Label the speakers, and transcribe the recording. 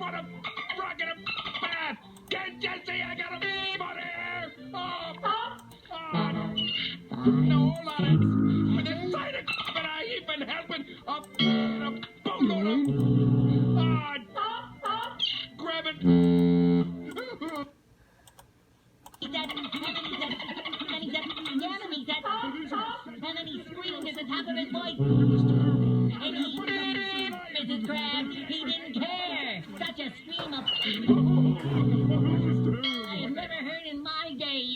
Speaker 1: for the rocket bath. Can't you see I got a money? No, hold on. With the sight of but I even helping a boatload of grab it.
Speaker 2: And then he screamed at the top of his voice. And he Mrs. Krabs, he didn't care. Such a scream of